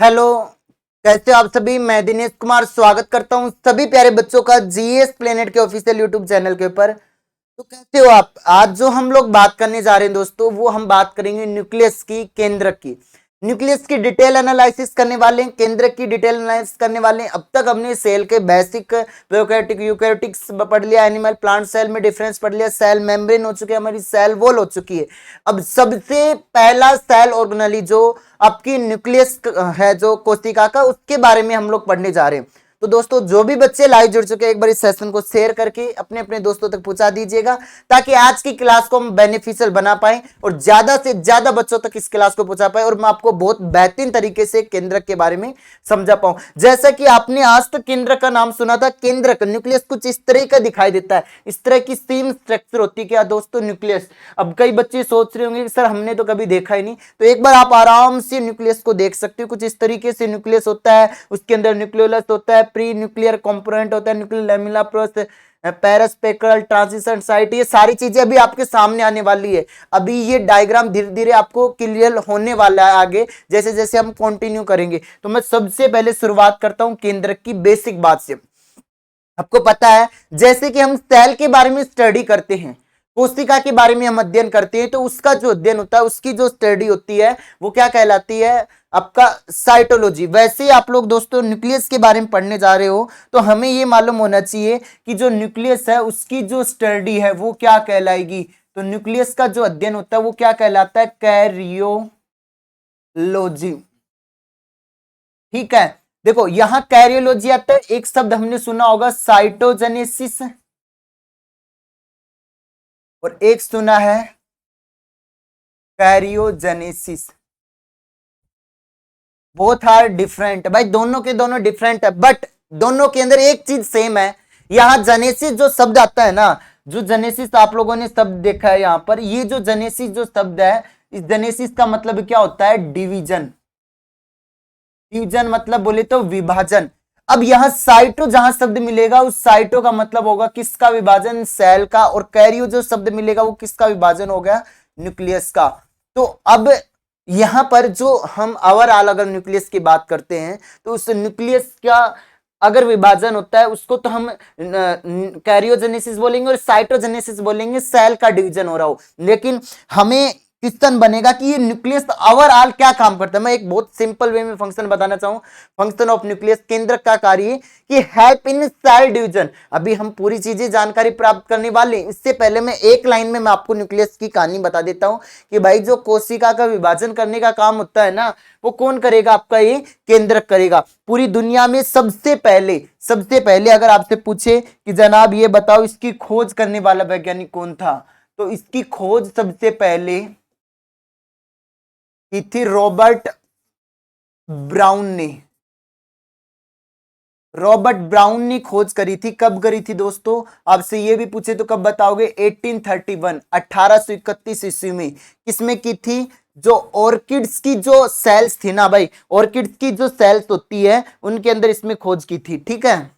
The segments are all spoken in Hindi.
हेलो। कैसे हो आप सभी। मैं दिनेश कुमार स्वागत करता हूं सभी प्यारे बच्चों का जीएस प्लेनेट के ऑफिशियल यूट्यूब चैनल के ऊपर। तो कैसे हो आप। आज जो हम लोग बात करने जा रहे हैं दोस्तों, वो हम बात करेंगे न्यूक्लियस की, केंद्रक की। न्यूक्लियस की डिटेल एनालिसिस करने वाले हैं, केंद्रक की डिटेल एनालिसिस करने वाले हैं। अब तक हमने सेल के बेसिक प्रोकैरियोटिक यूकैरियोटिक्स पढ़ लिया, एनिमल प्लांट सेल में डिफरेंस पढ़ लिया, सेल मेम्ब्रेन हो चुकी है, हमारी सेल वॉल हो चुकी है। अब सबसे पहला सेल ऑर्गेनेली जो आपकी न्यूक्लियस है, जो कोशिका का, उसके बारे में हम लोग पढ़ने जा रहे हैं। तो दोस्तों, जो भी बच्चे लाइव जुड़ चुके हैं, एक बार इस सेशन को शेयर करके अपने अपने दोस्तों तक पहुंचा दीजिएगा, ताकि आज की क्लास को हम बेनिफिशियल बना पाए और ज्यादा से ज्यादा बच्चों तक इस क्लास को पहुंचा पाए और मैं आपको बहुत बेहतरीन तरीके से केंद्रक के बारे में समझा पाऊं। जैसा कि आपने आज तक केंद्रक का नाम सुना था, केंद्रक न्यूक्लियस कुछ इस तरह का दिखाई देता है, इस तरह की सेम स्ट्रक्चर होती है क्या दोस्तों, न्यूक्लियस। अब कई बच्चे सोच रहे होंगे कि सर हमने तो कभी देखा ही नहीं, तो एक बार आप आराम से न्यूक्लियस को देख सकते हो। कुछ इस तरीके से न्यूक्लियस होता है, उसके अंदर न्यूक्लियोलस होता है, प्री न्यूक्लियर कंपोनेंट होता है, nuclear lamella process, paraspeckle transition site, ये सारी चीजें अभी आपके सामने आने वाली है। अभी ये डायग्राम धीरे धीरे आपको क्लियर होने वाला है आगे, जैसे जैसे हम कंटिन्यू करेंगे। तो मैं सबसे पहले शुरुआत करता हूं केंद्रक की बेसिक बात से। आपको पता है, जैसे कि हम सेल के बारे में स्टडी करते हैं, कोशिका के बारे में हम अध्ययन करते हैं, तो उसका जो अध्ययन होता है, उसकी जो स्टडी होती है, वो क्या कहलाती है, आपका साइटोलॉजी। वैसे ही आप लोग दोस्तों न्यूक्लियस के बारे में पढ़ने जा रहे हो, तो हमें ये मालूम होना चाहिए कि जो न्यूक्लियस है उसकी जो स्टडी है वो क्या कहलाएगी। तो न्यूक्लियस का जो अध्ययन होता है वो क्या कहलाता है, कैरियोलॉजी। ठीक है। देखो यहां कैरियोलॉजी आता है, एक शब्द हमने सुना होगा साइटोजेनेसिस, और एक सुना है कैरियोजेनेसिस। बोथ आर डिफरेंट भाई, दोनों के दोनों डिफरेंट है, बट दोनों के अंदर एक चीज सेम है। यहां जेनेसिस जो शब्द आता है ना, जो जेनेसिस आप लोगों ने शब्द देखा है यहां पर, ये जो जेनेसिस जो शब्द है, इस जेनेसिस का मतलब क्या होता है, डिवीजन। डिवीजन मतलब बोले तो विभाजन। अब यहां साइटो जहां शब्द मिलेगा, उस साइटो का मतलब होगा किसका विभाजन, सेल का। और कैरियो जो शब्द मिलेगा वो किसका विभाजन हो गया, न्यूक्लियस का। तो अब यहां पर जो हम ओवरऑल अगर न्यूक्लियस की बात करते हैं, तो उस न्यूक्लियस का अगर विभाजन होता है, उसको तो हम कैरियोजेनेसिस बोलेंगे, और साइटोजेनेसिस बोलेंगे, सेल का डिवीजन हो रहा हो। लेकिन हमें क्वेश्चन बनेगा कि ये न्यूक्लियस ओवरऑल क्या काम करता है। मैं एक बहुत सिंपल वे में फंक्शन बताना चाहूं। फंक्शन ऑफ न्यूक्लियस, केंद्रक का कार्य कि हेल्प इन सेल डिवीजन। अभी हम पूरी चीजें जानकारी प्राप्त करने वाले हैं, इससे पहले मैं एक लाइन में मैं आपको न्यूक्लियस की कहानी बता देता हूं कि भाई जो कोशिका का विभाजन करने का काम होता है ना, वो कौन करेगा, आपका ये केंद्रक करेगा। पूरी दुनिया में सबसे पहले अगर आपसे पूछे कि जनाब ये बताओ इसकी खोज करने वाला वैज्ञानिक कौन था, तो इसकी खोज सबसे पहले की थी रॉबर्ट ब्राउन ने। रॉबर्ट ब्राउन ने खोज करी थी। कब करी थी दोस्तों, आपसे ये भी पूछे तो कब बताओगे, 1831, 1831 ईस्वी में। किसमें की थी, जो ऑर्किड्स की जो सेल्स थी ना भाई, ऑर्किड्स की जो सेल्स होती है उनके अंदर इसमें खोज की थी। ठीक है।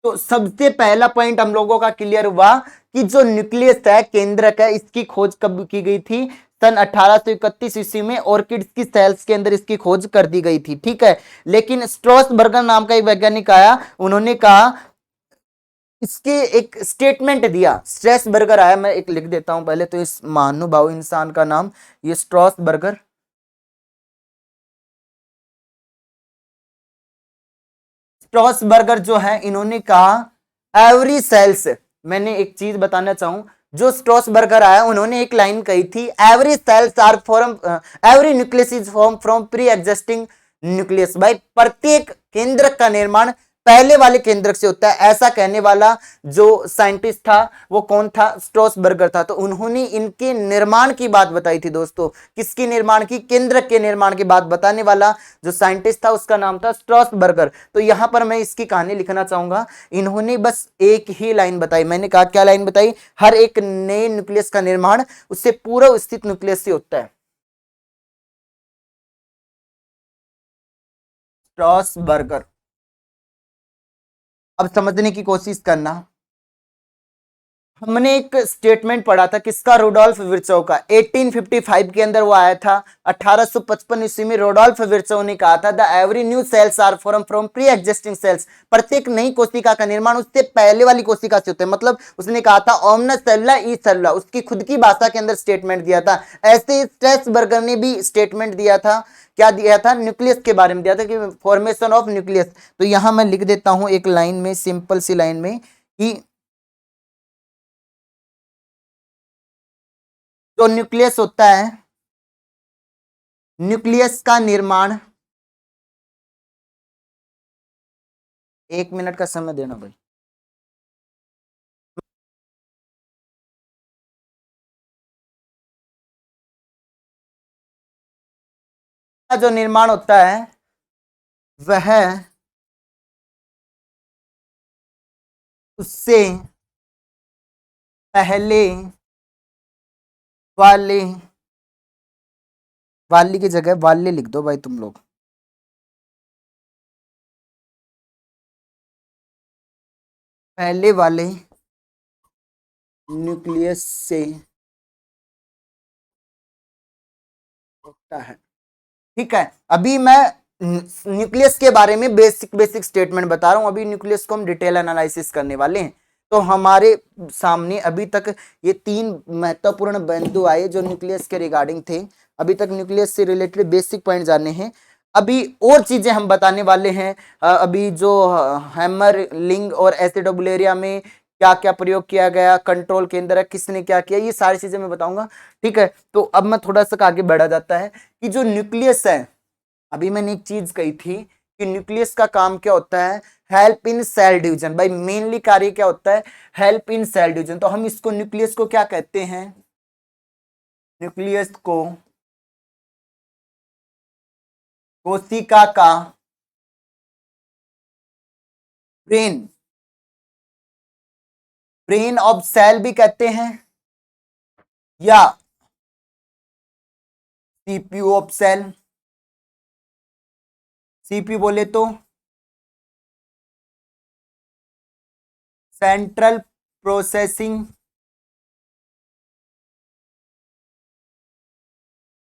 तो सबसे पहला पॉइंट हम लोगों का क्लियर हुआ कि जो न्यूक्लियस है, केंद्रक है, इसकी खोज कब की गई थी, सन 1831 ईस्वी में ऑर्किड्स की सेल्स के अंदर इसकी खोज कर दी गई थी। ठीक है। लेकिन स्ट्रॉसबर्गर नाम का एक वैज्ञानिक आया, उन्होंने कहा, इसके एक स्टेटमेंट दिया। स्ट्रेसबर्गर आया, मैं एक लिख देता हूं पहले तो इस महानुभाव इंसान का नाम, ये स्ट्रॉसबर्गर। स्ट्रॉसबर्गर जो है, इन्होंने कहा एवरी सेल्स, मैंने एक चीज बताना चाहूं, जो स्ट्रॉसबर्गर आया उन्होंने एक लाइन कही थी, every cells are form, every nucleus is form from pre existing nucleus. भाई प्रत्येक केंद्रक का निर्माण पहले वाले केंद्रक से होता है, ऐसा कहने वाला जो साइंटिस्ट था वो कौन था, स्ट्रॉसबर्गर था। तो उन्होंने इनके निर्माण की बात बताई थी दोस्तों। किसके निर्माण की, केंद्रक के निर्माण की बात बताने वाला जो साइंटिस्ट था उसका नाम था स्ट्रॉसबर्गर। तो यहां पर मैं इसकी कहानी लिखना चाहूंगा। इन्होंने बस एक ही लाइन बताई, मैंने कहा क्या लाइन बताई, हर एक नए न्यूक्लियस का निर्माण उससे पूर्व स्थित न्यूक्लियस से होता है। स्ट्रॉसबर्गर। अब समझने की कोशिश करना, हमने एक स्टेटमेंट पढ़ा था किसका, रुडोल्फ विर्चोव का, 1855 के अंदर वो आया था। 1855 ईस्वी में रुडोल्फ विर्चोव ने कहा था, the every new cells are form from pre existing cells, प्रत्येक नई कोशिका का निर्माण उससे पहले वाली कोशिका से होता है। मतलब उसने कहा था ओमनस सेल्युला ई सेल्युला, उसकी खुद की भाषा के अंदर स्टेटमेंट दिया था। ऐसे स्ट्रेसबर्गर ने भी स्टेटमेंट दिया था, क्या दिया था, न्यूक्लियस के बारे में दिया था कि फॉर्मेशन ऑफ न्यूक्लियस। तो यहां मैं लिख देता हूं एक लाइन में, सिंपल सी लाइन में, कि जो न्यूक्लियस होता है, न्यूक्लियस का निर्माण, 1 मिनट का समय देना भाई। का जो निर्माण होता है वह उससे पहले वाले, वाली की जगह वाले लिख दो भाई तुम लोग, पहले वाले न्यूक्लियस से होता है। ठीक है, अभी मैं न्यूक्लियस के बारे में बेसिक बेसिक स्टेटमेंट बता रहा हूं, अभी न्यूक्लियस को हम डिटेल एनालिसिस करने वाले हैं। तो हमारे सामने अभी तक ये 3 महत्वपूर्ण बिंदु आए जो न्यूक्लियस के रिगार्डिंग थे। अभी तक न्यूक्लियस से रिलेटेड बेसिक पॉइंट जाने हैं, अभी और चीजें हम बताने वाले हैं। अभी जो हैमर लिंग और एसिड बुलेरिया में क्या क्या प्रयोग किया गया, कंट्रोल केंद्र किसने क्या किया, ये सारी चीजें मैं बताऊंगा। ठीक है, तो अब मैं थोड़ा सा आगे बढ़ा जाता है कि जो न्यूक्लियस है, अभी मैंने एक चीज कही थी कि न्यूक्लियस का काम क्या होता है, हेल्प इन सेल डिवीजन। भाई मेनली कार्य क्या होता है, हेल्प इन सेल डिवीजन। तो हम इसको न्यूक्लियस को क्या कहते हैं, न्यूक्लियस को कोशिका का ब्रेन, ब्रेन ऑफ सेल भी कहते हैं, या सीपीयू ऑफ सेल। सीपीयू बोले तो सेंट्रल प्रोसेसिंग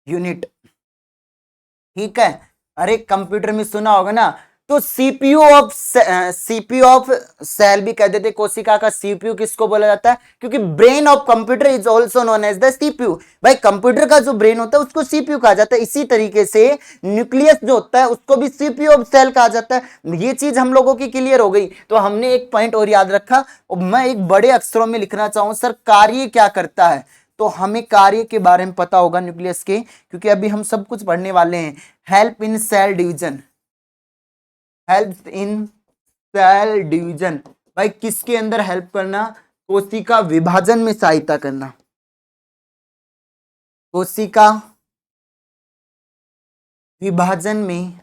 यूनिट। ठीक है, अरे कंप्यूटर में सुना होगा ना, तो सीपीयू ऑफ सेल भी कह देते, कोशिका का सीपीयू किसको बोला जाता है, क्योंकि brain of computer is also known as the CPU. भाई कंप्यूटर का जो ब्रेन होता है उसको सीपीयू कहा जाता है, इसी तरीके से न्यूक्लियस जो होता है उसको भी सीपीयू ऑफ सेल कहा जाता है। ये चीज हम लोगों की क्लियर हो गई। तो हमने एक पॉइंट और याद रखा, और मैं एक बड़े अक्षरों में लिखना चाहूं, सर कार्य क्या करता है। तो हमें कार्य के बारे में पता होगा न्यूक्लियस के, क्योंकि अभी हम सब कुछ पढ़ने वाले हैं। Help in cell division, help in cell division, भाई किसके अंदर हेल्प करना, कोशिका विभाजन में सहायता करना, कोशिका विभाजन में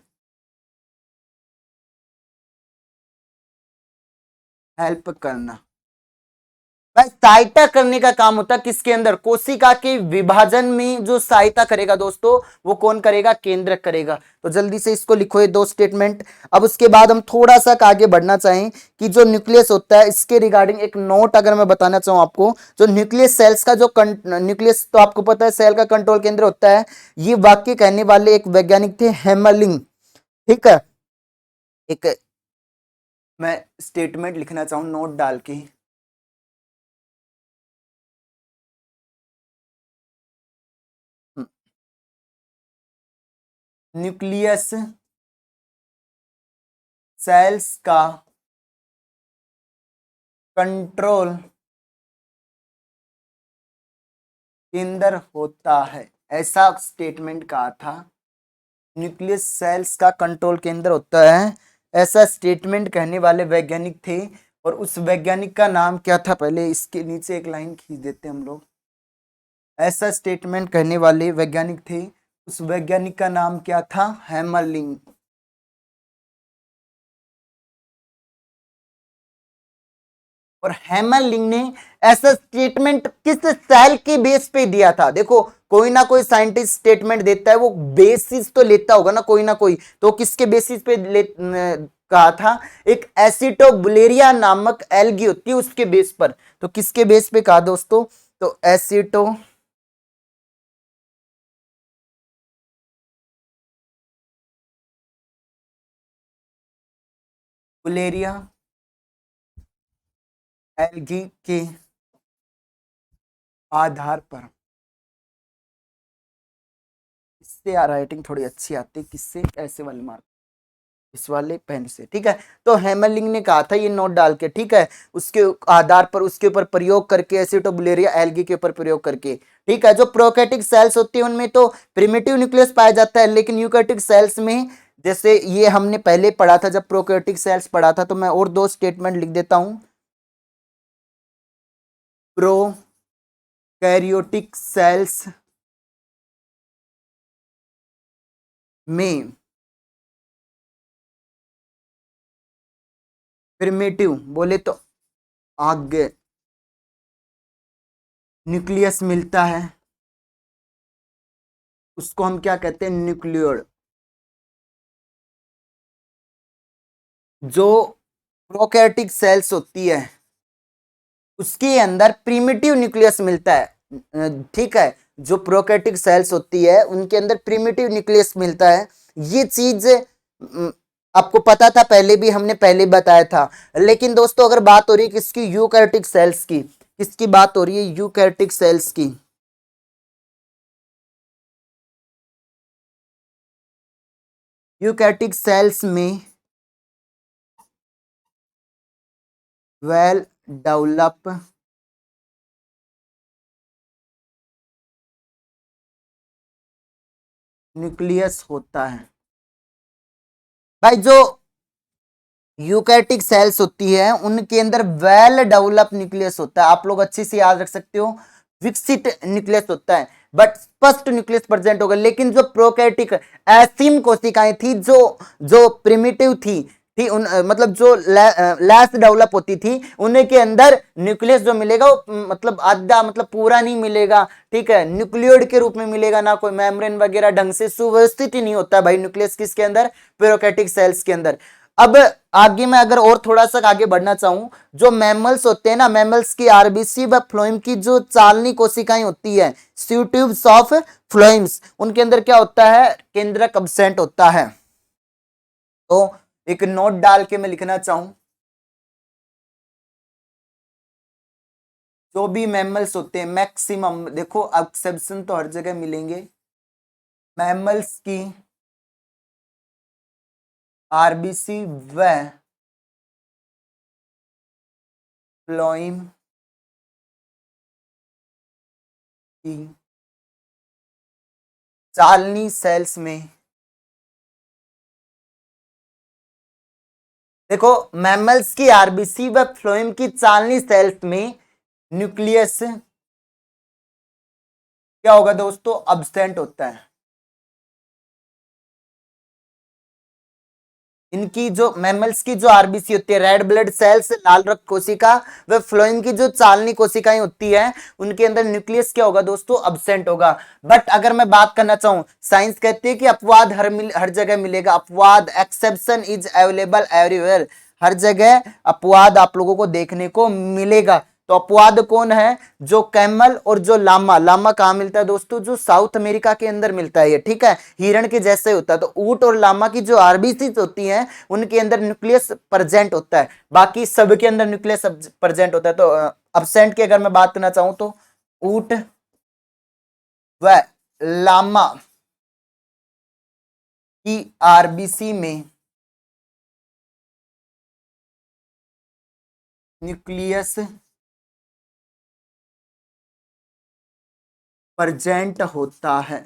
हेल्प करना। भाई सहायता करने का काम होता है किसके अंदर, कोशिका के विभाजन में जो सहायता करेगा दोस्तों, वो कौन करेगा, केंद्रक करेगा। तो जल्दी से इसको लिखो ये 2 स्टेटमेंट। अब उसके बाद हम थोड़ा सा आगे बढ़ना चाहें कि जो न्यूक्लियस होता है इसके रिगार्डिंग एक नोट अगर मैं बताना चाहूं आपको, जो न्यूक्लियस सेल्स का जो न्यूक्लियस तो आपको पता है सेल का कंट्रोल केंद्र होता है। ये वाक्य कहने वाले एक वैज्ञानिक थे, हेमरलिंग। ठीक है, एक मैं स्टेटमेंट लिखना चाहूं नोट डाल के, न्यूक्लियस सेल्स का कंट्रोल केंद्र होता है, ऐसा स्टेटमेंट कहा था। न्यूक्लियस सेल्स का कंट्रोल केंद्र होता है, ऐसा स्टेटमेंट कहने वाले वैज्ञानिक थे। और उस वैज्ञानिक का नाम क्या था, पहले इसके नीचे एक लाइन खींच देते हम लोग। ऐसा स्टेटमेंट कहने वाले वैज्ञानिक थे, उस वैज्ञानिक का नाम क्या था, हैमरलिंग। और हैमरलिंग ने ऐसा स्टेटमेंट किस सेल के बेस पे दिया था? देखो, कोई ना कोई साइंटिस्ट स्टेटमेंट देता है, वो बेसिस तो लेता होगा ना कोई ना कोई, तो किसके बेसिस पे कहा था? एक एसिटोबुलेरिया नामक एल्गी होती है उसके बेस पर। तो किसके बेस पे कहा दोस्तों? तो एसिटोबुलेरिया एल्गी के आधार पर। इससे यार राइटिंग थोड़ी अच्छी आती है, किससे? ऐसे वाले मार्क, इस वाले पेन से, ठीक है। तो हैमरलिंग ने कहा था, ये नोट डाल के, ठीक है, उसके आधार पर, उसके ऊपर प्रयोग करके, एसिटोबुलेरिया एल्गी के ऊपर प्रयोग करके, ठीक है। जो प्रोकैरियोटिक सेल्स होती है उनमें तो प्रिमिटिव न्यूक्लियस पाया जाता है, लेकिन यूकैरियोटिक सेल्स में, जैसे ये हमने पहले पढ़ा था जब प्रोकैरियोटिक सेल्स पढ़ा था, तो मैं और दो स्टेटमेंट लिख देता हूं। प्रोकैरियोटिक सेल्स में प्रिमिटिव बोले तो आगे न्यूक्लियस मिलता है, उसको हम क्या कहते हैं? न्यूक्लियोइड। जो प्रोकैरियोटिक सेल्स होती है उसके अंदर प्रिमिटिव न्यूक्लियस मिलता है, ठीक है। जो प्रोकैरियोटिक सेल्स होती है उनके अंदर प्रिमिटिव न्यूक्लियस मिलता है। ये चीज आपको पता था, पहले भी हमने पहले बताया था। लेकिन दोस्तों अगर बात हो रही है किसकी? यूकैरियोटिक सेल्स की। किसकी बात हो रही है? यूकैरियोटिक सेल्स की। यूकैरियोटिक सेल्स में वेल डेवलप न्यूक्लियस होता है। भाई जो यूकैरियोटिक सेल्स होती है उनके अंदर वेल डेवलप न्यूक्लियस होता है, आप लोग अच्छे से याद रख सकते हो, विकसित न्यूक्लियस होता है, बट स्पष्ट न्यूक्लियस प्रेजेंट होगा। लेकिन जो प्रोकैरियोटिक असीम कोशिकाएं थी, जो जो प्रिमिटिव थी मतलब जो लेस डेवलप होती थी, उन्हीं के अंदर न्यूक्लियस जो मिलेगा वो मतलब आधा, मतलब पूरा नहीं मिलेगा, ठीक है, न्यूक्लियोइड के रूप में मिलेगा, ना कोई मेम्ब्रेन वगैरह ढंग से सुव्यवस्थित ही नहीं होता भाई न्यूक्लियस किसके अंदर? प्रोकैरियोटिक सेल्स के अंदर। अब आगे मैं अगर और थोड़ा सा आगे बढ़ना चाहूं, जो मैमल्स होते हैं ना, मैमल्स की आरबीसी व फ्लोएम की जो चालनी कोशिकाएं होती है, ट्यूब्स ऑफ फ्लोएम्स, उनके अंदर क्या होता है? केंद्रक अब्सेंट होता है। तो एक नोट डाल के मैं लिखना चाहूं, जो भी मैमल्स होते हैं मैक्सिमम, देखो एक्सेप्शन तो हर जगह मिलेंगे, मैमल्स की आरबीसी व फ्लोएम की चालनी सेल्स में, देखो मैमल्स की आरबीसी व फ्लोएम की चालनी सेल्स में न्यूक्लियस क्या होगा दोस्तों? अब्सेंट होता है। इनकी जो मैमल्स की जो आरबीसी होती है, रेड ब्लड सेल्स, लाल रक्त कोशिका, व फ्लोएम की जो चालनी कोशिकाएं होती है, उनके अंदर न्यूक्लियस क्या होगा दोस्तों? अब्सेंट होगा। बट अगर मैं बात करना चाहूं, साइंस कहती है कि अपवाद हर जगह मिलेगा, अपवाद, एक्सेप्शन इज अवेलेबल एवरीवेयर, हर जगह अपवाद आप लोगों को देखने को मिलेगा। तो अपवाद कौन है? जो कैमल और जो लामा। लामा कहां मिलता है दोस्तों? जो साउथ अमेरिका के अंदर मिलता है ये, ठीक है, हिरण के जैसे होता है। तो ऊंट और लामा की जो आरबीसी होती हैं उनके अंदर न्यूक्लियस प्रेजेंट होता है, बाकी सब के अंदर न्यूक्लियस प्रेजेंट होता है। तो अब्सेंट की अगर मैं बात करना चाहूं तो ऊंट व लामा की आरबीसी में न्यूक्लियस प्रेजेंट होता है,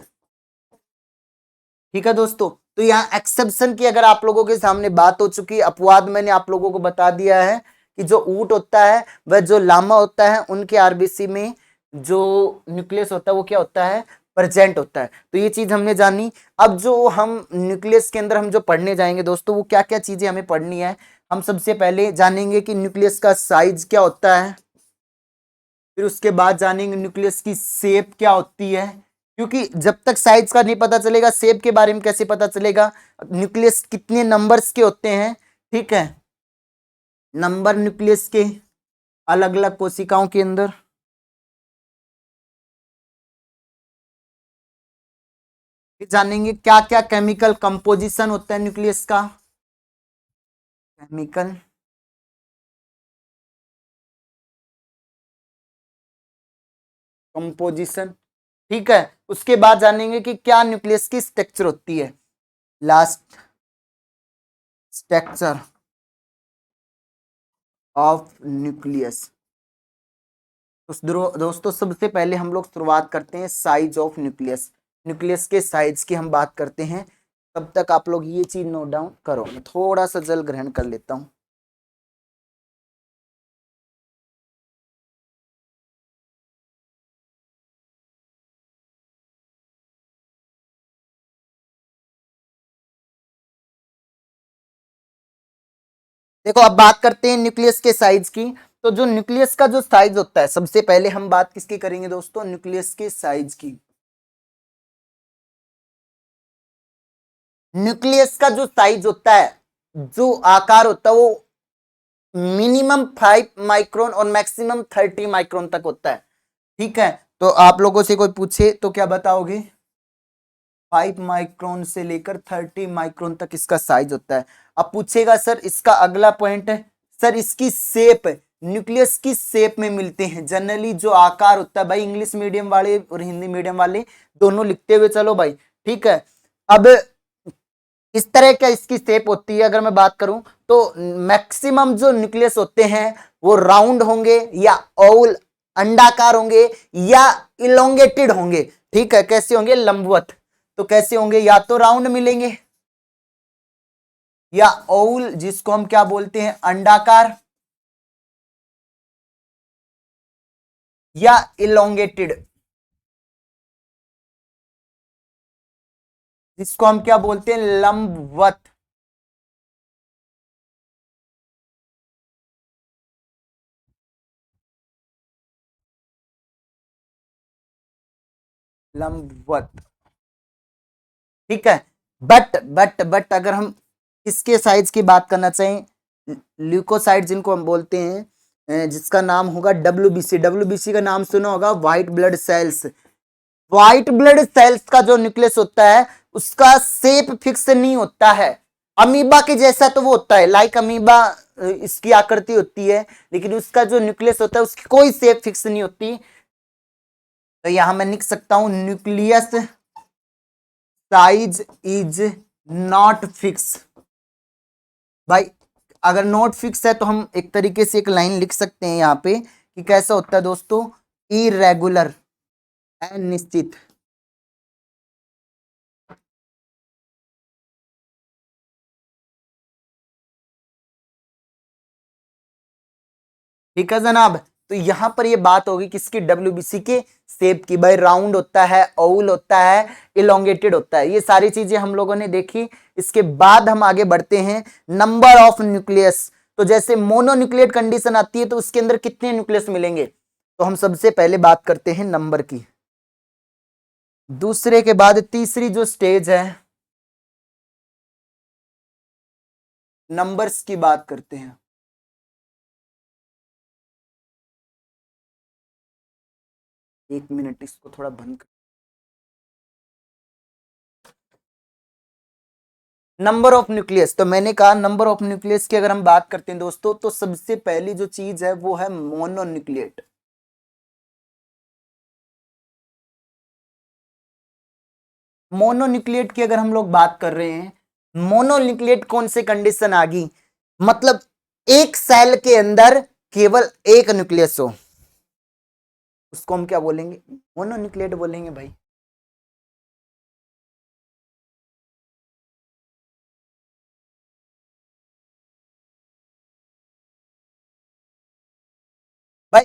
ठीक है दोस्तों। तो यहाँ एक्सेप्शन की अगर आप लोगों के सामने बात हो चुकी है, अपवाद मैंने आप लोगों को बता दिया है कि जो ऊंट होता है वह जो लामा होता है उनके आरबीसी में जो न्यूक्लियस होता है वो क्या होता है? प्रेजेंट होता है। तो ये चीज हमने जानी। अब जो हम न्यूक्लियस के अंदर हम जो पढ़ने जाएंगे दोस्तों, वो क्या क्या चीजें हमें पढ़नी है। हम सबसे पहले जानेंगे कि न्यूक्लियस का साइज क्या होता है, फिर उसके बाद जानेंगे न्यूक्लियस की शेप क्या होती है, क्योंकि जब तक साइज का नहीं पता चलेगा शेप के बारे में कैसे पता चलेगा। न्यूक्लियस कितने नंबर्स के होते हैं, ठीक है, नंबर न्यूक्लियस के अलग अलग कोशिकाओं के अंदर। जानेंगे क्या क्या केमिकल कंपोजिशन होता है न्यूक्लियस का, केमिकल कंपोजिशन, ठीक है। उसके बाद जानेंगे कि क्या न्यूक्लियस की स्ट्रक्चर होती है, लास्ट स्ट्रक्चर ऑफ न्यूक्लियस। तो दोस्तों सबसे पहले हम लोग शुरुआत करते हैं साइज ऑफ न्यूक्लियस। न्यूक्लियस के साइज की हम बात करते हैं। तब तक आप लोग ये चीज नोट डाउन करो, मैं थोड़ा सा जल ग्रहण कर लेता हूं। देखो अब बात करते हैं न्यूक्लियस के साइज की। तो जो न्यूक्लियस का जो साइज होता है, सबसे पहले हम बात किसकी करेंगे दोस्तों, न्यूक्लियस के साइज की। न्यूक्लियस का जो साइज होता है, जो आकार होता है, वो मिनिमम 5 माइक्रोन और मैक्सिमम 30 माइक्रोन तक होता है, ठीक है। तो आप लोगों से कोई पूछे तो क्या बताओगे, 5 माइक्रोन से लेकर 30 माइक्रोन तक इसका साइज होता है। अब पूछेगा सर इसका अगला पॉइंट है, सर इसकी शेप, न्यूक्लियस की शेप में मिलते हैं जनरली जो आकार होता है। भाई इंग्लिश मीडियम वाले और हिंदी मीडियम वाले दोनों लिखते हुए चलो भाई, ठीक है। अब इस तरह क्या इसकी शेप होती है, अगर मैं बात करूं तो मैक्सिमम जो न्यूक्लियस होते हैं वो राउंड होंगे या ओवल अंडाकार होंगे या इलोंगेटेड होंगे, ठीक है। कैसे होंगे, लंबवत। तो कैसे होंगे, या तो राउंड मिलेंगे या ओवल जिसको हम क्या बोलते हैं अंडाकार, या इलोंगेटेड जिसको हम क्या बोलते हैं लंबवत। लंबवत, ठीक है। बट अगर हम इसके साइज की बात करना चाहें, ल्यूकोसाइट जिनको हम बोलते हैं, जिसका नाम होगा डब्ल्यूबीसी। डब्ल्यूबीसी का नाम सुना होगा, white blood cells. White blood cells का जो न्यूक्लियस होता है उसका शेप फिक्स नहीं होता है, अमीबा के जैसा तो वो होता है, लाइक अमीबा इसकी आकृति होती है, लेकिन उसका जो न्यूक्लियस होता है उसकी कोई शेप फिक्स नहीं होती। तो यहां मैं लिख सकता हूं nucleus size is not fix. भाई अगर नॉट फिक्स है तो हम एक तरीके से एक लाइन लिख सकते हैं यहाँ पे कि कैसा होता है दोस्तों, इरेगुलर, अनिश्चित। ठीक है जनाब। तो यहां पर ये बात होगी किसकी, डब्ल्यूबीसी के शेप की। भाई राउंड होता है, ओवल होता है, इलोंगेटेड होता है, ये सारी चीजें हम लोगों ने देखी। इसके बाद हम आगे बढ़ते हैं, नंबर ऑफ न्यूक्लियस। तो जैसे मोनोन्यूक्लिएट कंडीशन आती है तो उसके अंदर कितने न्यूक्लियस मिलेंगे, तो हम सबसे पहले बात करते हैं नंबर की। दूसरे के बाद तीसरी जो स्टेज है, नंबर्स की बात करते हैं। एक मिनट इसको थोड़ा बंद कर। नंबर ऑफ न्यूक्लियस, तो मैंने कहा नंबर ऑफ न्यूक्लियस की अगर हम बात करते हैं दोस्तों, तो सबसे पहली जो चीज है वो है मोनोन्यूक्लिएट। मोनोन्यूक्लिएट की अगर हम लोग बात कर रहे हैं, मोनोन्यूक्लिएट कौन से कंडीशन आ गई, मतलब एक सेल के अंदर केवल एक न्यूक्लियस हो, उसको हम क्या बोलेंगे, मोनोन्यूक्लिएट बोलेंगे भाई। भाई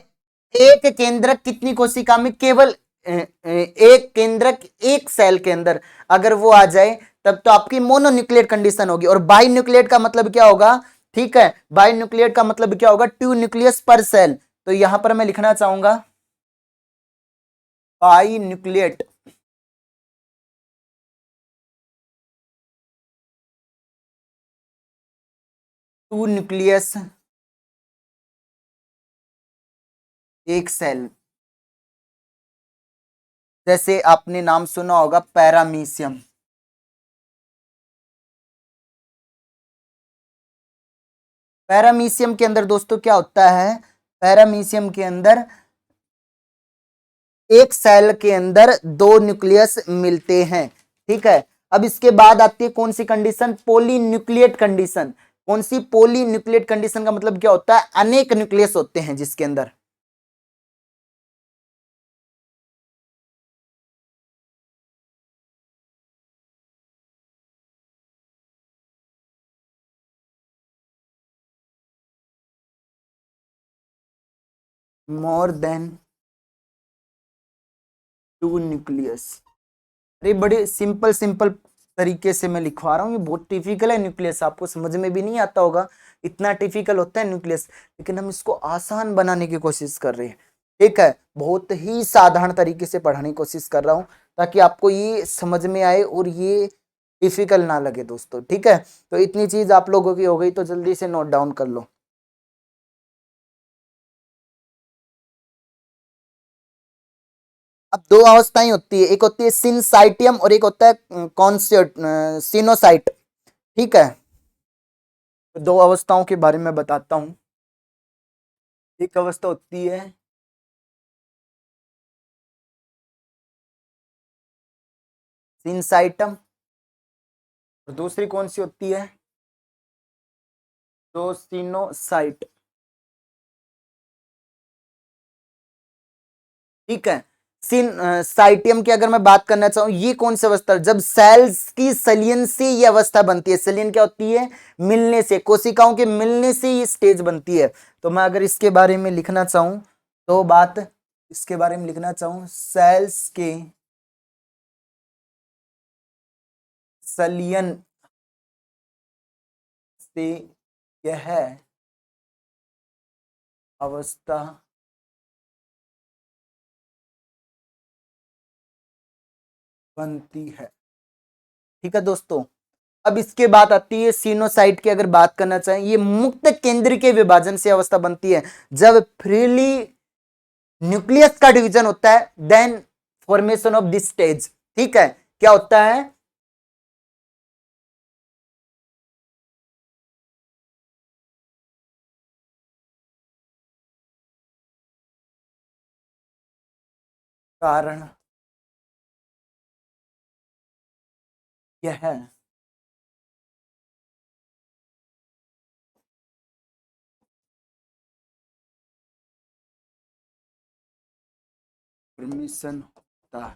एक केंद्रक कितनी कोशिका में, केवल एक केंद्रक एक सेल के अंदर अगर वो आ जाए तब तो आपकी मोनोन्यूक्लिएट कंडीशन होगी। और बाई न्यूक्लिएट का मतलब क्या होगा, ठीक है, बाई न्यूक्लिएट का मतलब क्या होगा, 2 न्यूक्लियस पर सेल। तो यहां पर मैं लिखना चाहूंगा बाई न्यूक्लिएट, 2 न्यूक्लियस एक सेल। जैसे आपने नाम सुना होगा पैरामीशियम। पैरामीशियम के अंदर दोस्तों क्या होता है, पैरामीशियम के अंदर एक सेल के अंदर 2 न्यूक्लियस मिलते हैं, ठीक है। अब इसके बाद आती है कौन सी कंडीशन, पॉलीन्यूक्लिएट कंडीशन। कौन सी, पॉलीन्यूक्लिएट कंडीशन का मतलब क्या होता है, अनेक न्यूक्लियस होते हैं जिसके अंदर। More than 2 nucleus. अरे बड़े सिंपल सिंपल तरीके से मैं लिखवा रहा हूँ, ये बहुत टिपिकल है न्यूक्लियस, आपको समझ में भी नहीं आता होगा, इतना टिपिकल होता है न्यूक्लियस, लेकिन हम इसको आसान बनाने की कोशिश कर रहे हैं, ठीक है। बहुत ही साधारण तरीके से पढ़ाने की कोशिश कर रहा हूँ ताकि आपको ये समझ में आए और ये डिफिकल्ट ना लगे दोस्तों, ठीक है। तो इतनी चीज आप लोगों की हो गई, तो जल्दी से नोट डाउन कर लो। अब दो अवस्थाएं होती है, एक होती है सिनसाइटियम और एक होता है कॉन्सियट सिनोसाइट, ठीक है। तो दो अवस्थाओं के बारे में बताता हूं। एक अवस्था होती है सिनसाइटम और दूसरी कौन सी होती है, तो सिनोसाइट, ठीक है। सिन साइटियम की अगर मैं बात करना चाहूं, ये कौन सी अवस्था है, जब सेल्स की सलियन से ये अवस्था बनती है। सलियन क्या होती है, मिलने से, कोशिकाओं के मिलने से ये स्टेज बनती है। तो मैं अगर इसके बारे में लिखना चाहूं, तो बात इसके बारे में लिखना चाहूं, सेल्स के सलियन से यह अवस्था बनती है, ठीक है दोस्तों। अब इसके बाद आती है सीनोसाइट की, अगर बात करना चाहें, ये मुक्त केंद्र के विभाजन से अवस्था बनती है। जब फ्रीली न्यूक्लियस का डिवीजन होता है, then formation of this stage, ठीक है। क्या होता है, कारण यह है फॉर्मेशन होता है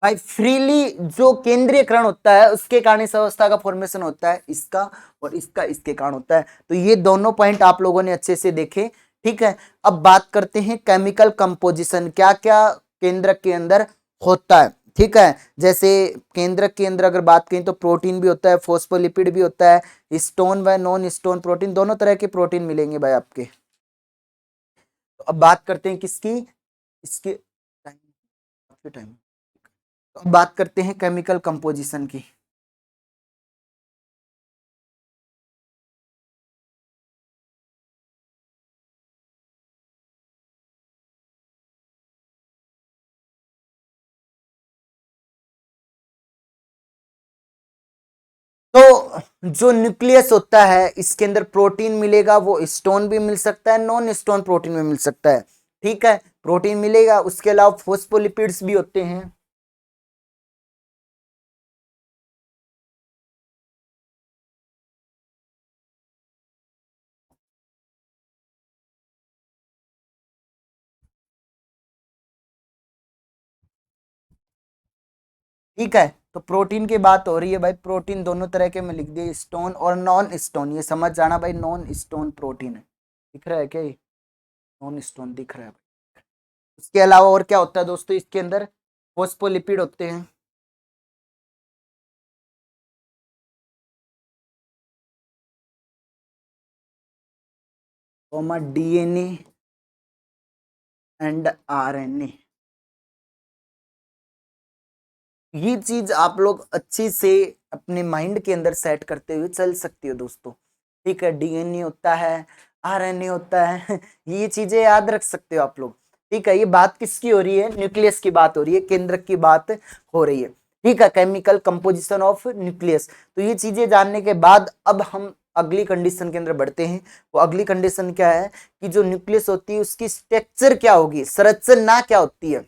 भाई, फ्रीली जो केंद्रीयकरण होता है उसके कारण इस अवस्था का फॉर्मेशन होता है, इसका और इसका इसके कारण होता है। तो ये दोनों पॉइंट आप लोगों ने अच्छे से देखे, ठीक है। अब बात करते हैं केमिकल कंपोजिशन, क्या क्या केंद्रक के अंदर होता है, ठीक है। जैसे केंद्रक के अंदर अगर बात करें तो प्रोटीन भी होता है, फोस्फोलिपिड भी होता है, स्टोन व नॉन स्टोन प्रोटीन, दोनों तरह के प्रोटीन मिलेंगे भाई आपके। तो अब बात करते हैं किसकी, इसके टाइम, तो अब बात करते हैं केमिकल कंपोजिशन की। तो जो न्यूक्लियस होता है इसके अंदर प्रोटीन मिलेगा, वो स्टोन भी मिल सकता है, नॉन स्टोन प्रोटीन भी मिल सकता है, ठीक है। प्रोटीन मिलेगा, उसके अलावा फोस्फोलिपिड्स भी होते हैं, ठीक है। तो प्रोटीन की बात हो रही है भाई, प्रोटीन दोनों तरह के मैं लिख दिए, स्टोन और नॉन स्टोन, ये समझ जाना भाई, नॉन स्टोन प्रोटीन है, दिख रहा है क्या ये, नॉन स्टोन दिख रहा है भाई। उसके अलावा और क्या होता है दोस्तों, इसके अंदर फोस्फोलिपिड होते हैं, डीएनए एंड आरएनए। ये चीज आप लोग अच्छे से अपने माइंड के अंदर सेट करते हुए चल सकती हो दोस्तों। ठीक है, डीएनए होता है, आरएनए होता है, ये चीजें याद रख सकते हो आप लोग। ठीक है, ये बात किसकी हो रही है, न्यूक्लियस की बात हो रही है, केंद्रक की बात हो रही है। ठीक है, केमिकल कंपोजिशन ऑफ न्यूक्लियस। तो ये चीजें जानने के बाद अब हम अगली कंडीशन के अंदर बढ़ते हैं। वो अगली कंडीशन क्या है कि जो न्यूक्लियस होती है उसकी स्ट्रक्चर क्या होगी, संरचना क्या होती है।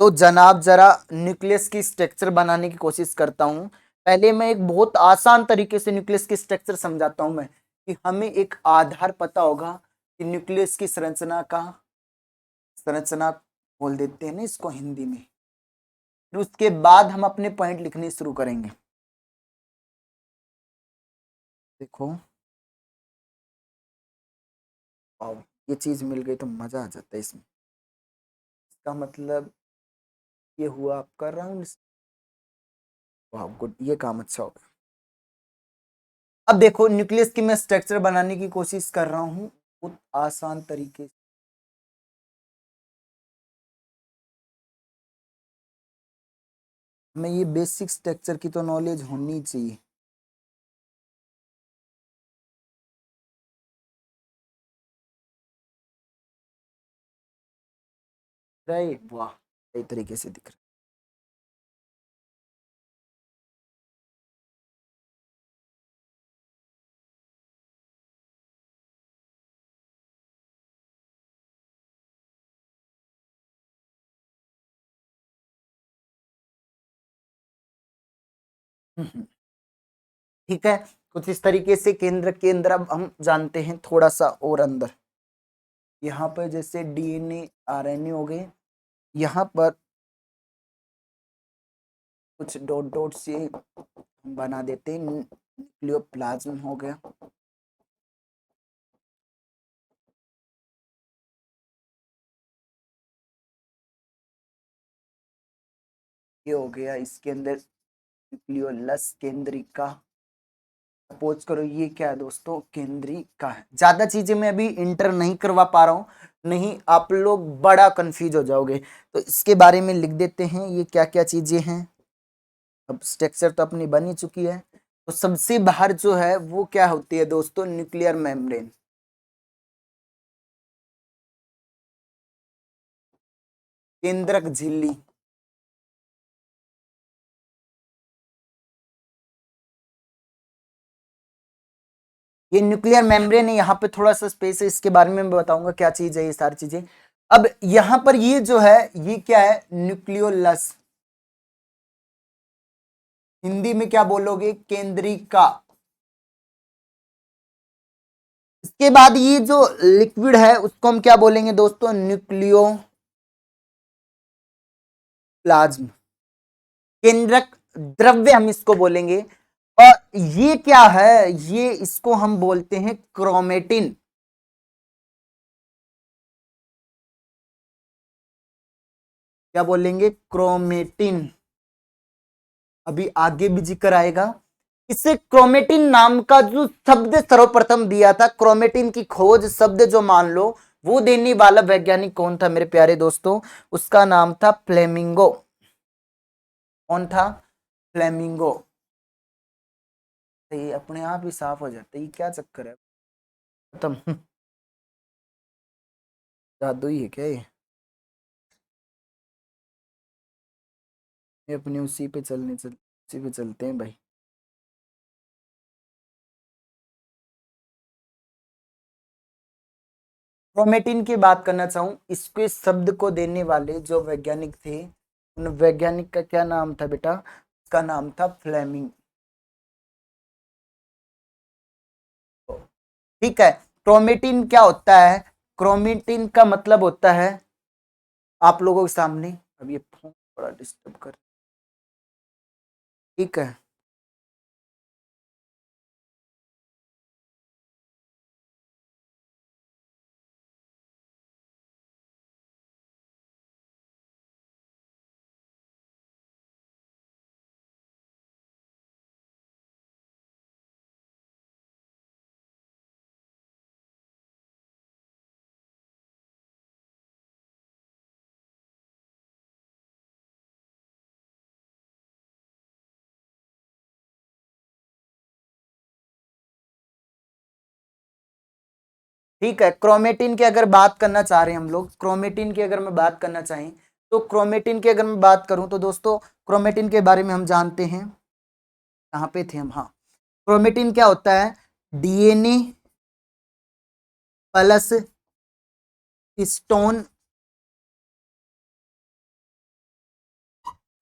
तो जनाब जरा न्यूक्लियस की स्ट्रक्चर बनाने की कोशिश करता हूं। पहले मैं एक बहुत आसान तरीके से न्यूक्लियस की स्ट्रक्चर समझाता हूं मैं, कि हमें एक आधार पता होगा कि न्यूक्लियस की संरचना बोल देते हैं ना इसको हिंदी में। फिर उसके बाद हम अपने पॉइंट लिखने शुरू करेंगे। देखो, वाओ, ये चीज मिल गई तो मजा आ जाता है इसमें। इसका मतलब ये हुआ आपका राउंड। वाह गुड, ये काम अच्छा होगा। अब देखो, न्यूक्लियस की मैं स्ट्रक्चर बनाने की कोशिश कर रहा हूं बहुत आसान तरीके से। हमें ये बेसिक स्ट्रक्चर की तो नॉलेज होनी चाहिए। राइट, वाह, सही तरीके से दिख रहा है। ठीक है, कुछ इस तरीके से केंद्र के अंदर अब हम जानते हैं थोड़ा सा और अंदर। यहाँ पर जैसे डीएनए आरएनए हो गए, यहाँ पर कुछ डॉट डॉट से हम बना देते हैं, न्यूक्लियोप्लाज्म हो गया। ये हो गया इसके अंदर न्यूक्लियोलस केंद्रिका। सपोज करो ये क्या है दोस्तों, केंद्रिका है। ज्यादा चीजें मैं अभी इंटर नहीं करवा पा रहा हूँ, नहीं आप लोग बड़ा कंफ्यूज हो जाओगे। तो इसके बारे में लिख देते हैं ये क्या क्या चीजें हैं। अब स्ट्रक्चर तो अपनी बन ही चुकी है। तो सबसे बाहर जो है वो क्या होती है दोस्तों, न्यूक्लियर मेम्ब्रेन, केंद्रक झिल्ली। ये न्यूक्लियर मेम्ब्रेन है, यहाँ पे थोड़ा सा स्पेस है, इसके बारे में मैं बताऊंगा क्या चीज है ये सारी चीजें। अब यहाँ पर ये जो है ये क्या है, न्यूक्लियोलस। हिंदी में क्या बोलोगे, केंद्रिका। इसके बाद ये जो लिक्विड है उसको हम क्या बोलेंगे दोस्तों, न्यूक्लियो प्लाज्म, केंद्रक द्रव्य हम इसको बोलेंगे। और ये क्या है, ये इसको हम बोलते हैं क्रोमेटिन। क्या बोलेंगे, क्रोमेटिन। अभी आगे भी जिक्र आएगा। इसे क्रोमेटिन नाम का जो शब्द सर्वप्रथम दिया था, क्रोमेटिन की खोज शब्द जो मान लो, वो देने वाला वैज्ञानिक कौन था मेरे प्यारे दोस्तों, उसका नाम था फ्लेमिंगो। कौन था, फ्लेमिंगो। ये अपने आप ही साफ हो जाता है, ये क्या चक्कर है, खत्म। जादू ही है क्या ये अपने उसी पे चलते हैं भाई। क्रोमेटिन की बात करना चाहूं, इसके शब्द को देने वाले जो वैज्ञानिक थे, उन वैज्ञानिक का क्या नाम था बेटा, उसका नाम था फ्लेमिंग। ठीक है, क्रोमेटिन क्या होता है, क्रोमेटिन का मतलब होता है आप लोगों के सामने, अब ये फोन बड़ा डिस्टर्ब कर, ठीक है, ठीक है, क्रोमेटिन की अगर बात करना चाह रहे हैं हम लोग, क्रोमेटिन की अगर मैं बात करना चाहें तो क्रोमेटिन की अगर मैं बात करूं तो दोस्तों क्रोमेटिन के बारे में हम जानते हैं, कहाँ पे थे हम, हाँ, क्रोमेटिन क्या होता है, डीएनए प्लस स्टोन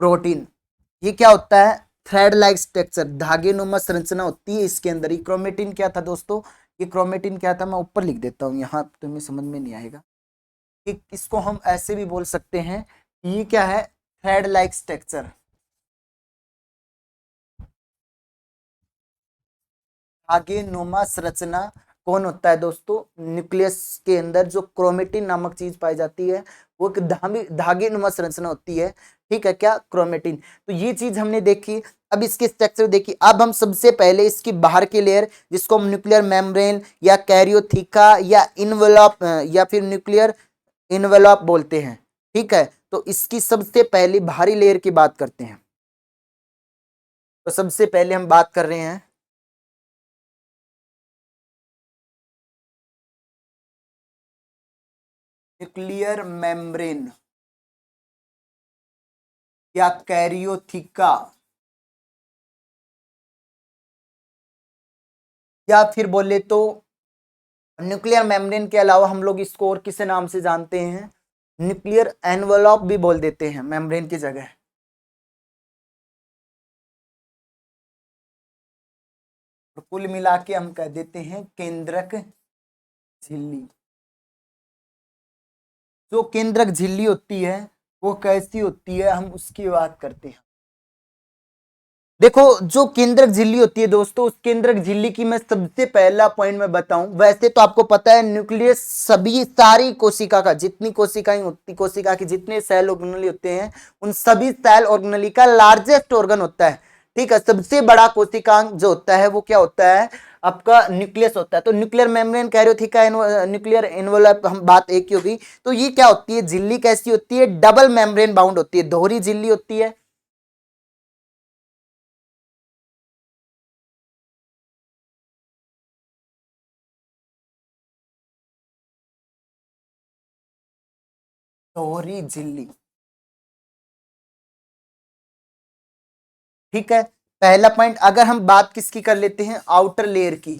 प्रोटीन, ये क्या होता है, थ्रेड लाइक स्ट्रक्चर, धागेनुमा संरचना होती है इसके अंदर। ये क्रोमेटिन क्या था दोस्तों, ये क्रोमेटिन क्या था, मैं ऊपर लिख देता हूँ, यहाँ तुम्हें समझ में नहीं आएगा। कि इसको हम ऐसे भी बोल सकते हैं, ये क्या है, थ्रेड लाइक स्ट्रक्चर, धागेनुमा संरचना कौन होता है दोस्तों, न्यूक्लियस के अंदर जो क्रोमेटिन नामक चीज पाई जाती है वो एक धागेनुमा संरचना होती है। ठीक है, क्या, क्रोमेटिन। तो ये चीज हमने देखी। अब इसके स्ट्रक्चर देखी। अब हम सबसे पहले इसकी बाहर की लेयर जिसको हम न्यूक्लियर मेम्ब्रेन या कैरियोथिका या इनवेलॉप या फिर न्यूक्लियर इनवेलॉप बोलते हैं। ठीक है, तो इसकी सबसे पहली बाहरी लेयर की बात करते हैं। तो सबसे पहले हम बात कर रहे हैं न्यूक्लियर मेम्ब्रेन या कैरियोथिका, या फिर बोले तो न्यूक्लियर मेम्ब्रेन के अलावा हम लोग इसको और किस नाम से जानते हैं, न्यूक्लियर एनवलप भी बोल देते हैं मेम्ब्रेन की जगह। और कुल मिला के हम कह देते हैं केंद्रक झिल्ली। जो केंद्रक झिल्ली होती है वो कैसी होती है, हम उसकी बात करते हैं। देखो, जो केंद्रक झिल्ली होती है दोस्तों, उस केंद्रक झिल्ली की मैं सबसे पहला पॉइंट मैं बताऊं, वैसे तो आपको पता है न्यूक्लियस सभी सारी कोशिका का, जितनी कोशिकाएं होती, कोशिका के जितने सेल ऑर्गेनली होते हैं उन सभी सेल ऑर्गेनली का लार्जेस्ट ऑर्गन होता है। ठीक है, सबसे बड़ा कोशिकांग जो होता है वो क्या होता है, आपका न्यूक्लियस होता है। तो न्यूक्लियर मेम्ब्रेन, कैरियोथिका, न्यूक्लियर एनवलप, हम बात एक ही होगी। तो ये क्या होती है, झिल्ली कैसी होती है, डबल मेम्ब्रेन बाउंड होती है, दोहरी झिल्ली होती है। दोहरी झिल्ली, ठीक है। पहला पॉइंट, अगर हम बात किसकी कर लेते हैं, आउटर लेयर की।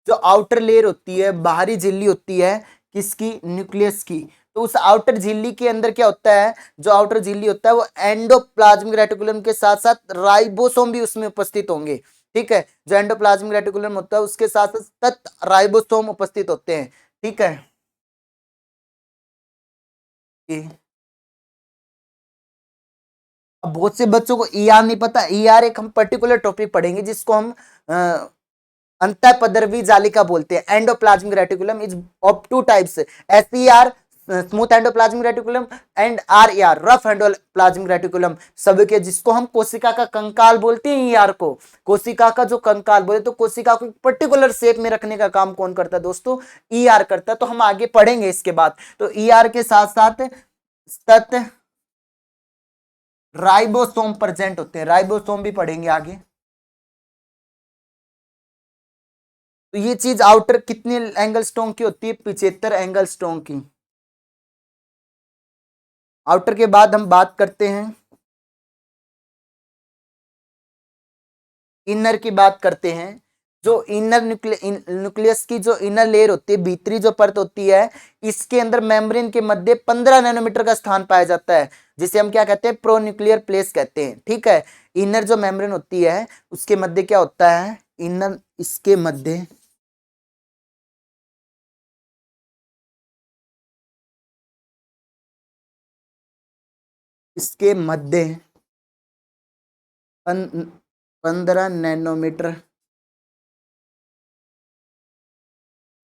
जो आउटर लेयर होती है, बाहरी झिल्ली होती है किसकी, न्यूक्लियस की। तो उस आउटर झिल्ली के अंदर क्या होता है, जो आउटर झिल्ली होता है वो एंडोप्लाज्मिक रेटिकुलम के साथ साथ राइबोसोम भी उसमें उपस्थित होंगे। ठीक है, जो एंडोप्लाज्मिक रेटिकुलम होता है उसके साथ साथ राइबोसोम उपस्थित होते हैं। ठीक है, अब बहुत से बच्चों को ईआर नहीं पता। ईआर एक हम पर्टिकुलर टॉपिक पढ़ेंगे जिसको हम अंतःपदरवी जालिका बोलते हैं। Endoplasmic reticulum is of two types, SER smooth endoplasmic reticulum and RER rough endoplasmic reticulum, सब के जिसको हम कोशिका का कंकाल बोलते हैं। ईआर को कोशिका का जो कंकाल बोले, तो कोशिका को पर्टिकुलर शेप में रखने का काम कौन करता है दोस्तों, ईआर करता है। तो हम आगे पढ़ेंगे इसके बाद। तो ईआर के साथ साथ सत राइबोसोम प्रेजेंट होते हैं, राइबोसोम भी पढ़ेंगे आगे। तो ये चीज आउटर कितने एंगल स्ट्रोंग की होती है, 75 एंगल स्ट्रोंग की। आउटर के बाद हम बात करते हैं इनर की, बात करते हैं। जो इनर न्यूक्लियस की जो इनर लेयर होती है, भीतरी जो परत होती है, इसके अंदर मेम्ब्रेन के मध्य 15 नैनोमीटर का स्थान पाया जाता है, जिसे हम क्या कहते हैं, प्रो न्यूक्लियर प्लेस कहते हैं। ठीक है, इनर जो मेम्ब्रेन होती है उसके मध्य क्या होता है, इनर, इसके मध्य इसके मध्य 15 नैनोमीटर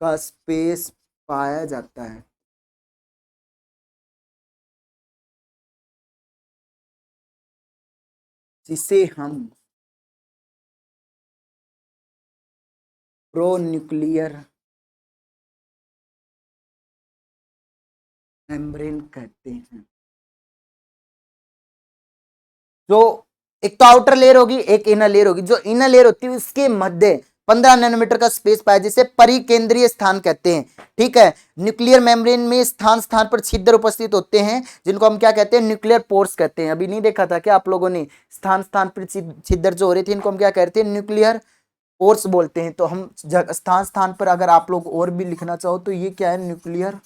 का स्पेस पाया जाता है, जिसे हम प्रो न्यूक्लियर मेम्ब्रेन कहते हैं। जो एक तो आउटर लेयर होगी, एक इनर लेयर होगी। जो इनर लेयर होती है उसके मध्य 15 नैनोमीटर का स्पेस पाया, जिसे परिकेंद्रीय स्थान कहते हैं। ठीक है, न्यूक्लियर मेम्ब्रेन में स्थान स्थान पर छिद्र उपस्थित होते हैं, जिनको हम क्या कहते हैं, न्यूक्लियर पोर्स कहते हैं। अभी नहीं देखा था क्या आप लोगों ने, स्थान स्थान पर छिद्र जो हो रहे थे इनको हम क्या कहते हैं, न्यूक्लियर पोर्स बोलते हैं। तो हम स्थान स्थान पर अगर आप लोग और भी लिखना चाहो तो ये क्या है, न्यूक्लियर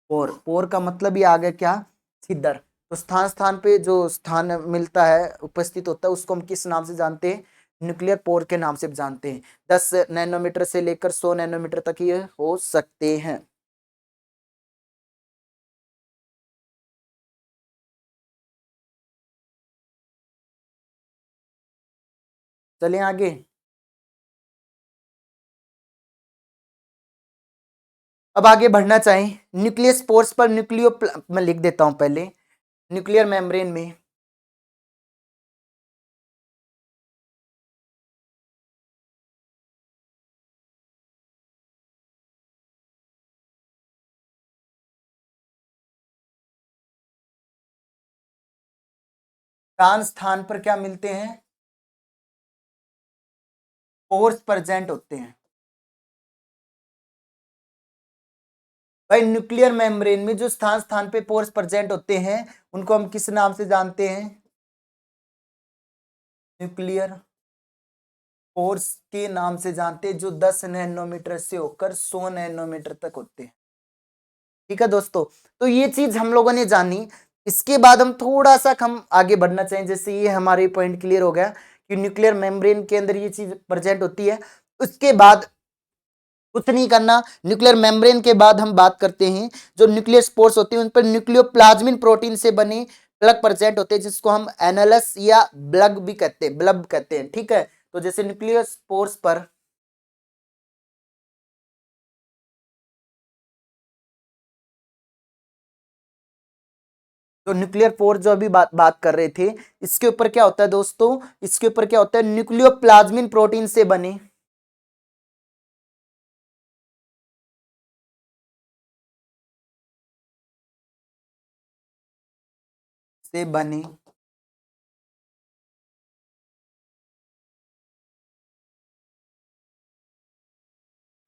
पोर। पोर का मतलब ये आ गया क्या, छिद्र। तो स्थान स्थान पे जो स्थान मिलता है, उपस्थित होता है, उसको हम किस नाम से जानते हैं, न्यूक्लियर पोर के नाम से जानते हैं। 10 नैनोमीटर से लेकर 100 नैनोमीटर तक ये हो सकते हैं। चलिए आगे। अब आगे बढ़ना चाहें, न्यूक्लियस पोर्स पर न्यूक्लियो, मैं लिख देता हूं पहले, न्यूक्लियर मेम्ब्रेन में स्थान स्थान पर क्या मिलते हैं, पोर्स प्रेजेंट होते हैं। भाई न्यूक्लियर मेम्ब्रेन में जो स्थान स्थान पे पोर्स प्रेजेंट होते हैं, उनको हम किस नाम से जानते हैं, न्यूक्लियर पोर्स के नाम से जानते हैं, जो 10 नैनोमीटर से होकर 100 नैनोमीटर तक होते हैं। ठीक है दोस्तों, तो ये चीज हम लोगों ने जानी। इसके बाद हम थोड़ा सा हम आगे बढ़ना चाहिए, जैसे ये हमारे पॉइंट क्लियर हो गया कि न्यूक्लियर मेम्ब्रेन के अंदर ये चीज प्रेजेंट होती है। उसके बाद कुछ नहीं करना, न्यूक्लियर मेम्ब्रेन के बाद हम बात करते हैं जो न्यूक्लियर स्पोर्स होते हैं, उन पर न्यूक्लियोप्लाज्मिन प्रोटीन से बने प्लग प्रेजेंट होते हैं, जिसको हम एनालस या ब्लग भी कहते हैं, ब्लब कहते हैं। ठीक है, तो जैसे न्यूक्लियर स्पोर्स पर तो न्यूक्लियर पोर जो अभी बात कर रहे थे, इसके ऊपर क्या होता है दोस्तों, इसके ऊपर क्या होता है, न्यूक्लियोप्लाज्मिन प्रोटीन से बने, से बने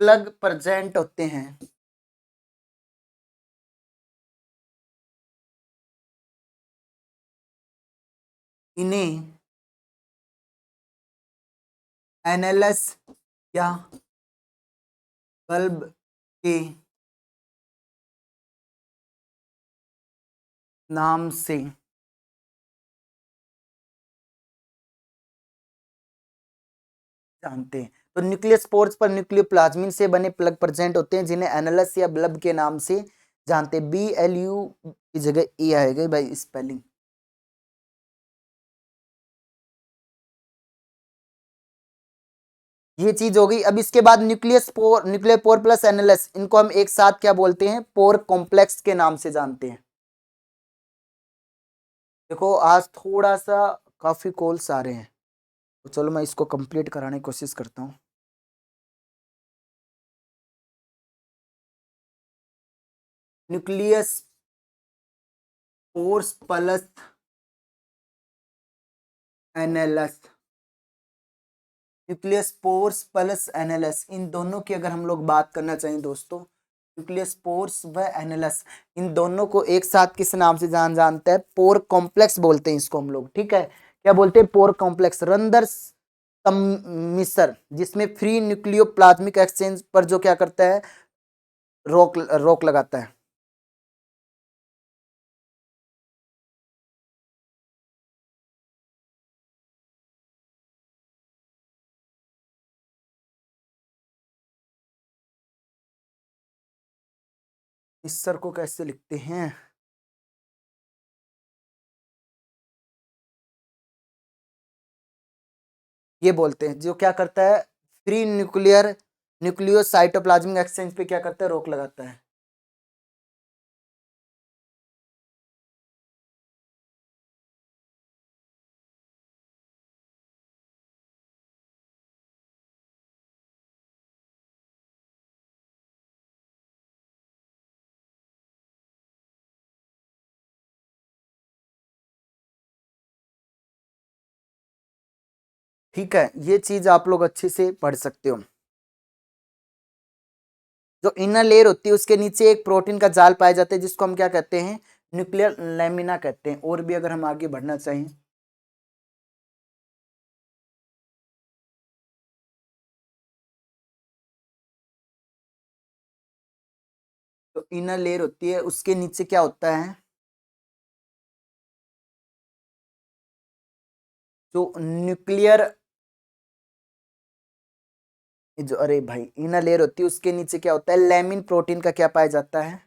प्लग प्रेजेंट होते हैं। इन्हें एनालस या बल्ब के नाम से जानते हैं। तो न्यूक्लियस स्पोर्स पर न्यूक्लियोप्लाज्मिन से बने प्लग प्रेजेंट होते हैं, जिन्हें एनालस या ब्लब के नाम से जानते हैं। BLU की जगह ए आएगा भाई स्पेलिंग। ये चीज हो गई। अब इसके बाद न्यूक्लियस पोर, न्यूक्लियर पोर प्लस एनालस, इनको हम एक साथ क्या बोलते हैं, पोर कॉम्प्लेक्स के नाम से जानते हैं। देखो आज थोड़ा सा काफी कॉल्स आ रहे हैं, तो चलो मैं इसको कंप्लीट कराने की कोशिश करता हूँ। Nucleus pores plus annulus, nucleus pores plus annulus, इन दोनों की अगर हम लोग बात करना चाहें दोस्तों, न्यूक्लियस पोर्स व एनालस, इन दोनों को एक साथ किस नाम से जानते हैं, पोर कॉम्प्लेक्स बोलते हैं इसको हम लोग। ठीक है, क्या बोलते हैं, पोर कॉम्प्लेक्स। रंध्र सम्मिश्र, जिसमें फ्री न्यूक्लियोप्लाज्मिक एक्सचेंज पर जो क्या करता है, रोक रोक लगाता है। इस सर को कैसे लिखते हैं, ये बोलते हैं, जो क्या करता है, फ्री न्यूक्लियोसाइटोप्लाज्मिक एक्सचेंज पे क्या करता है, रोक लगाता है। ठीक है, ये चीज आप लोग अच्छे से पढ़ सकते हो। जो इनर लेयर होती है उसके नीचे एक प्रोटीन का जाल पाया जाता है जिसको हम क्या कहते हैं, न्यूक्लियर लेमिना कहते हैं। और भी अगर हम आगे बढ़ना चाहें तो इनर लेयर होती है उसके नीचे क्या होता है, जो न्यूक्लियर, जो अरे भाई इनर लेयर होती है उसके नीचे क्या होता है, लेमिन प्रोटीन का क्या पाया जाता है,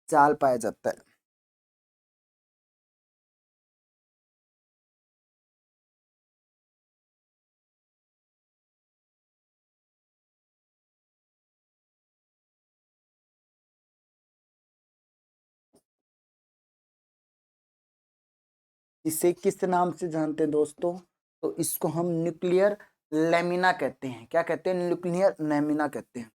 जाल पाया जाता है। इसे किस नाम से जानते हैं दोस्तों, तो इसको हम न्यूक्लियर लेमिना कहते हैं। क्या कहते हैं, न्यूक्लियर लेमिना कहते हैं।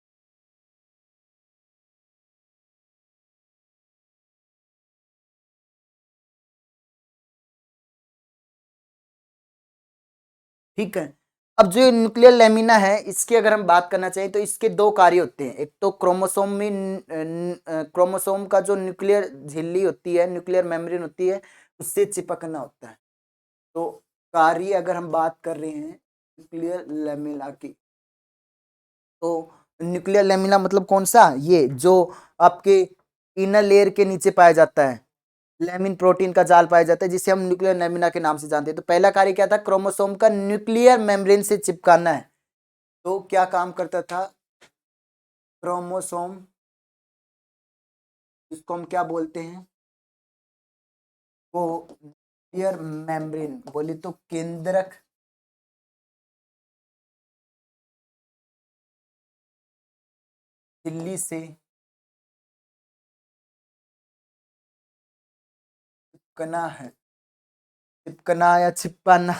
ठीक है, अब जो न्यूक्लियर लेमिना है इसकी अगर हम बात करना चाहें तो इसके दो कार्य होते हैं। एक तो क्रोमोसोम में क्रोमोसोम का जो न्यूक्लियर झिल्ली होती है, न्यूक्लियर मेम्ब्रेन होती है, उससे चिपकना होता है। तो कार्य अगर हम बात कर रहे हैं न्यूक्लियर लेमिना की, तो न्यूक्लियर लेमिना मतलब कौन सा, ये जो आपके इनर लेयर के नीचे पाया जाता है, लेमिन प्रोटीन का जाल पाया जाता है जिसे हम न्यूक्लियर लेमिना के नाम से जानते हैं। तो पहला कार्य क्या था, क्रोमोसोम का न्यूक्लियर मेम्ब्रेन से चिपकाना है। तो क्या काम करता था क्रोमोसोम, जिसको हम क्या बोलते हैं, वो न्यूक्लियर मेम्ब्रेन बोले तो केंद्रक झिल्ली से चिपकना है, चिपकना या चिपकाना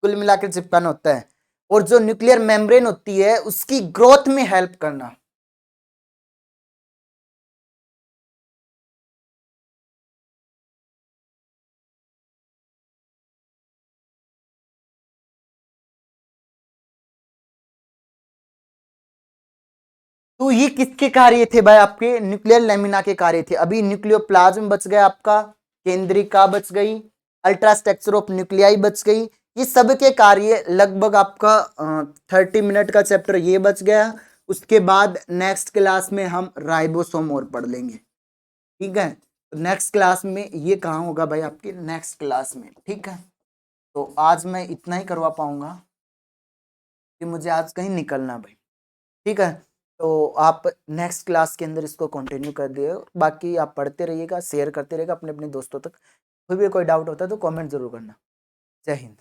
कुल मिलाकर चिपकाना होता है। और जो न्यूक्लियर मेम्ब्रेन होती है उसकी ग्रोथ में हेल्प करना। तो ये किसके कार्य थे भाई, आपके न्यूक्लियर लेमिना के कार्य थे। अभी न्यूक्लियोप्लाज्म बच गया आपका, केंद्रिका बच गई, अल्ट्रास्ट्रक्चर ऑफ न्यूक्लियाई बच गई। ये सब के कार्य लगभग आपका 30 मिनट का चैप्टर ये बच गया। उसके बाद नेक्स्ट क्लास में हम राइबोसोम और पढ़ लेंगे। ठीक है, नेक्स्ट क्लास में ये कहाँ होगा भाई, आपकी नेक्स्ट क्लास में। ठीक है, तो आज मैं इतना ही करवा पाऊंगा कि मुझे आज कहीं निकलना भाई। ठीक है, तो आप नेक्स्ट क्लास के अंदर इसको कंटिन्यू कर दिए। बाकी आप पढ़ते रहिएगा, शेयर करते रहिएगा अपने अपने दोस्तों तक। कोई भी कोई डाउट होता है तो कमेंट जरूर करना। जय हिंद।